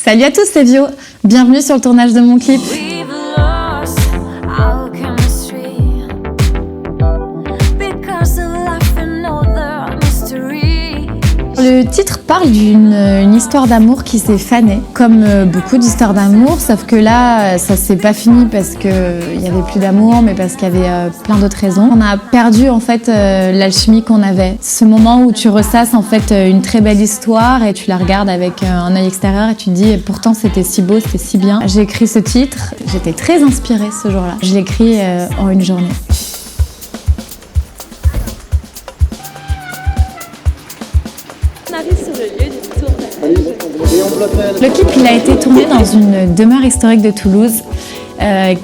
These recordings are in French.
Salut à tous, c'est Vio. Bienvenue sur le tournage de mon clip. Le titre parle d'une histoire d'amour qui s'est fanée, comme beaucoup d'histoires d'amour, sauf que là, ça s'est pas fini parce qu'il y avait plus d'amour, mais parce qu'il y avait plein d'autres raisons. On a perdu en fait l'alchimie qu'on avait. Ce moment où tu ressasses en fait une très belle histoire et tu la regardes avec un œil extérieur et tu te dis et pourtant c'était si beau, c'était si bien. J'ai écrit ce titre, j'étais très inspirée ce jour-là. Je l'ai écrit en une journée. Le clip il a été tourné dans une demeure historique de Toulouse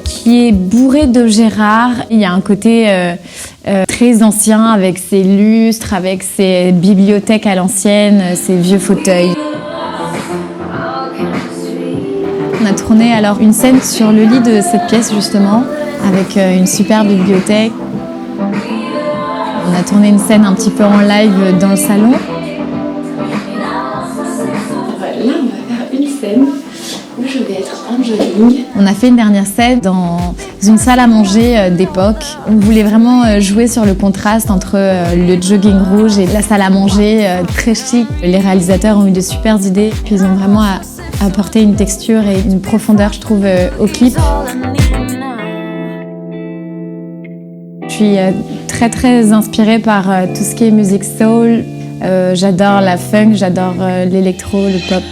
qui est bourrée de Gérard. Il y a un côté très ancien avec ses lustres, avec ses bibliothèques à l'ancienne, ses vieux fauteuils. On a tourné alors une scène sur le lit de cette pièce justement, avec une super bibliothèque. On a tourné une scène un petit peu en live dans le salon. Là, on va faire une scène où je vais être en jogging. On a fait une dernière scène dans une salle à manger d'époque. On voulait vraiment jouer sur le contraste entre le jogging rouge et la salle à manger très chic. Les réalisateurs ont eu de super idées. Puis ils ont vraiment apporté une texture et une profondeur, je trouve, au clip. Je suis très inspirée par tout ce qui est musique soul. J'adore la funk, j'adore l'électro, le pop.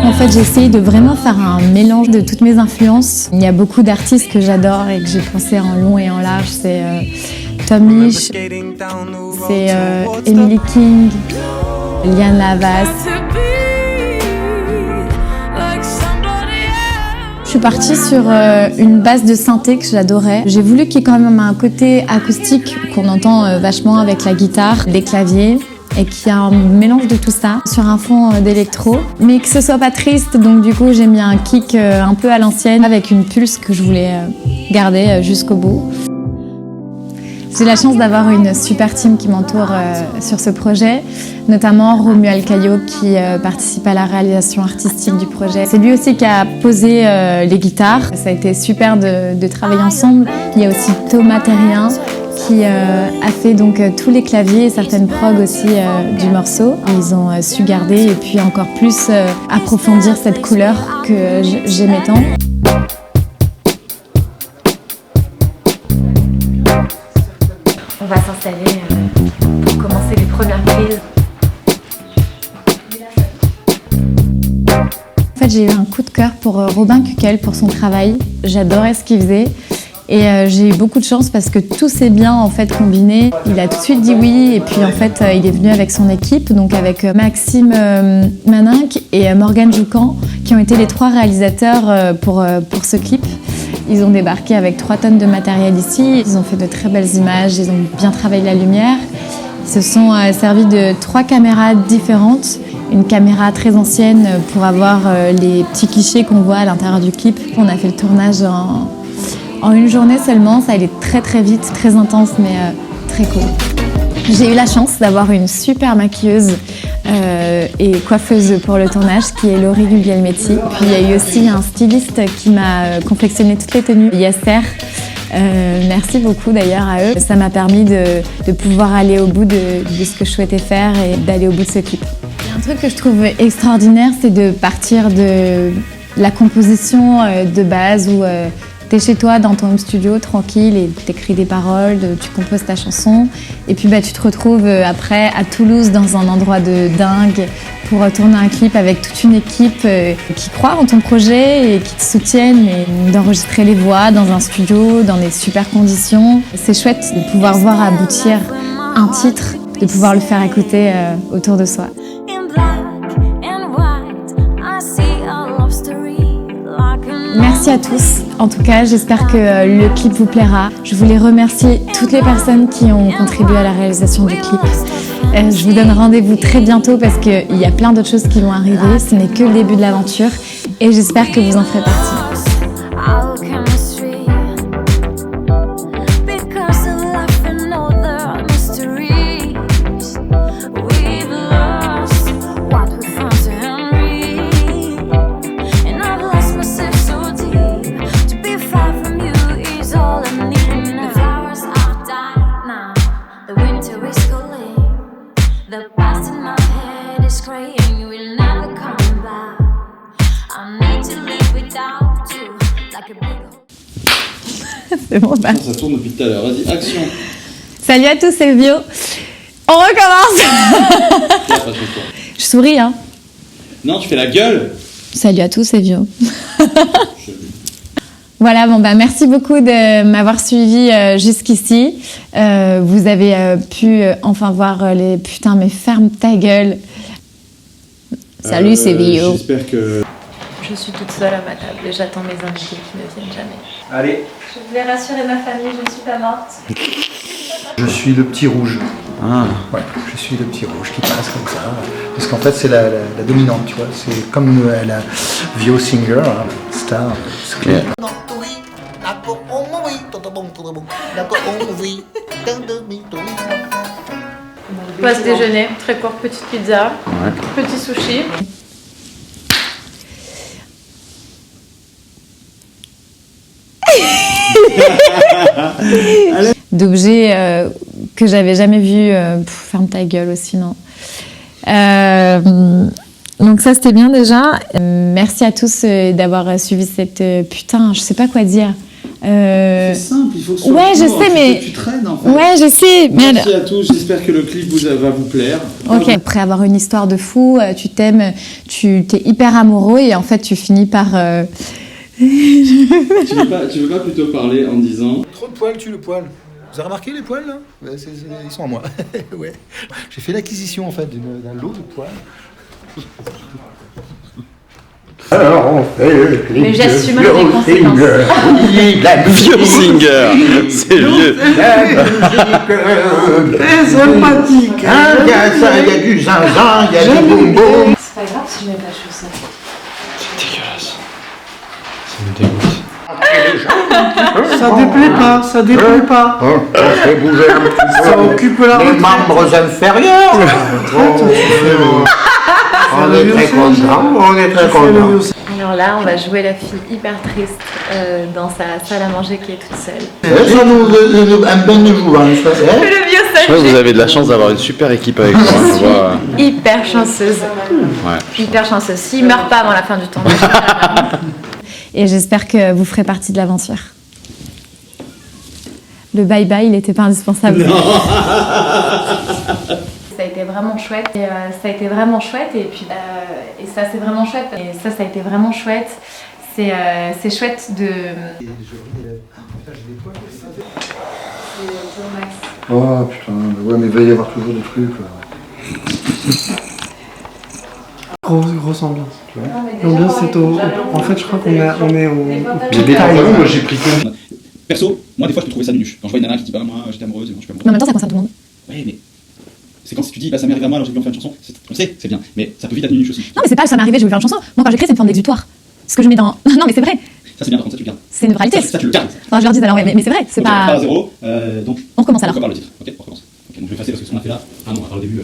En fait, j'ai essayé de vraiment faire un mélange de toutes mes influences. Il y a beaucoup d'artistes que j'adore et que j'ai pensé en long et en large. C'est Tom Misch, c'est Emily King, Liane Lavas. Je suis partie sur une base de synthé que j'adorais. J'ai voulu qu'il y ait quand même un côté acoustique qu'on entend vachement avec la guitare, les claviers, et qu'il y a un mélange de tout ça sur un fond d'électro, mais que ce soit pas triste. Donc du coup, j'ai mis un kick un peu à l'ancienne avec une pulse que je voulais garder jusqu'au bout. J'ai la chance d'avoir une super team qui m'entoure sur ce projet, notamment Romuald Caillot qui participe à la réalisation artistique du projet. C'est lui aussi qui a posé les guitares. Ça a été super de travailler ensemble. Il y a aussi Thomas Terrien qui a fait donc tous les claviers et certaines prods aussi du morceau. Ils ont su garder et puis encore plus approfondir cette couleur que j'aimais tant. On va s'installer pour commencer les premières prises. En fait, j'ai eu un coup de cœur pour Robin Kuckel, pour son travail. J'adorais ce qu'il faisait. Et j'ai eu beaucoup de chance parce que tout s'est bien en fait combiné. Il a tout de suite dit oui et puis en fait il est venu avec son équipe, donc avec Maxime Maninck et Morgane Joucan qui ont été les trois réalisateurs pour ce clip. Ils ont débarqué avec 3 tonnes de matériel ici, ils ont fait de très belles images, ils ont bien travaillé la lumière. Ils se sont servis de 3 caméras différentes. Une caméra très ancienne pour avoir les petits clichés qu'on voit à l'intérieur du clip. On a fait le tournage en une journée seulement, ça allait très vite, très intense mais très cool. J'ai eu la chance d'avoir une super maquilleuse et coiffeuse pour le tournage qui est Laurie Guglielmetti. Puis il y a eu aussi un styliste qui m'a confectionné toutes les tenues, Yasser. Merci beaucoup d'ailleurs à eux. Ça m'a permis de pouvoir aller au bout de ce que je souhaitais faire et d'aller au bout de ce clip. Un truc que je trouve extraordinaire, c'est de partir de la composition de base où t'es chez toi dans ton home studio tranquille et t'écris des paroles, tu composes ta chanson et puis tu te retrouves après à Toulouse dans un endroit de dingue pour tourner un clip avec toute une équipe qui croit en ton projet et qui te soutiennent et d'enregistrer les voix dans un studio dans des super conditions. C'est chouette de pouvoir voir aboutir un titre, de pouvoir le faire écouter autour de soi. Merci à tous. En tout cas, j'espère que le clip vous plaira. Je voulais remercier toutes les personnes qui ont contribué à la réalisation du clip. Je vous donne rendez-vous très bientôt parce qu'il y a plein d'autres choses qui vont arriver. Ce n'est que le début de l'aventure et j'espère que vous en ferez partie. C'est bon, bah. Ça tourne depuis tout à l'heure. Vas-y, action. Salut à tous, c'est Vio. On recommence. Là, pas trop fort. Je souris, hein. Non, tu fais la gueule. Salut à tous, c'est Vio. Voilà, bon bah merci beaucoup de m'avoir suivi jusqu'ici. Vous avez pu enfin voir les putains, mais ferme ta gueule. Salut, c'est Vio. J'espère que... Je suis toute seule à ma table et j'attends mes invités qui ne viennent jamais. Allez. Je voulais rassurer ma famille, je ne suis pas morte. Je suis le petit rouge. Ah. Ouais, je suis le petit rouge qui passe comme ça. Parce qu'en fait, c'est la dominante, tu vois. C'est comme la Vio Singer, hein, star. C'est clair. Poste déjeuner, très court, petite pizza, petit sushi. D'objets que j'avais jamais vus. Ferme ta gueule aussi, non. Donc ça, c'était bien déjà. Merci à tous d'avoir suivi cette... putain, je sais pas quoi dire. C'est simple, il faut que ce soit Ouais, je court, sais, mais... Tu traînes, en fait. Ouais, je sais. Merci à tous, j'espère que le clip va vous plaire. Ok. Après avoir une histoire de fou, tu t'aimes, tu t'es hyper amoureux et en fait tu finis par... Tu veux pas plutôt parler en disant... Trop de poils tue le poil. Vous avez remarqué les poils là? Ils sont à moi. Ouais. J'ai fait l'acquisition en fait d'un lot de poils. Alors on fait Mais j'assume les conséquences. Vieux singer, c'est vieux. Très sympathique. Il y a ça, il y a du zinzin, il y a du boum boum. C'est pas grave si je mets pas de chaussettes. C'est dégueulasse. Ça me dégoûte. Ça déplaît pas, ça déplaît pas. On fait bouger un petit peu. Ça occupe la les retraite. membres inférieurs. On est très content, on est très content. Alors là, on va jouer la fille hyper triste dans sa salle à manger qui est toute seule. Ça nous un bon de jouvence. Le vieux Je crois que vous avez de la chance d'avoir une super équipe avec moi. Je vois... hyper chanceuse. Ouais. Hyper chanceuse. S'il meurt pas avant la fin du temps. Et j'espère que vous ferez partie de l'aventure. Le bye-bye, il n'était pas indispensable. Ça a été vraiment chouette. Et, ça a été vraiment chouette. Et puis, et ça, c'est vraiment chouette. Et ça a été vraiment chouette. C'est chouette de... Oh putain, ouais, mais il va y avoir toujours des trucs là. Grosse ambiance. L'ambiance c'est au... En fait je crois qu'on est au... J'ai des moi j'ai pris que... Perso, moi des fois je peux trouver ça nunuche. Quand je vois une nana qui dit bah moi j'étais amoureuse et moi je suis pas amoureuse. Mais en même temps, ça concerne tout le monde. Ouais mais... C'est quand si tu dis bah ça m'est arrivé à moi alors j'ai voulu en faire une chanson. On sait, c'est bien. Mais ça peut vite être nunuche aussi. Non, mais c'est pas ça m'est arrivé, je vais faire une chanson. Moi, quand j'écris, c'est une forme d'exutoire. Ce que je mets dans... Non, mais c'est vrai. Ça c'est bien, par contre ça tu le gardes. C'est une réalité. Ça tu le gardes. Enfin, je leur dis alors, ouais, mais c'est vrai. C'est Ok, pas... à zéro. Donc... On recommence alors. On repart le titre. Ok, on recommence. Ok, donc je vais effacer parce que ce qu'on a fait là... Ah non, on va faire le début...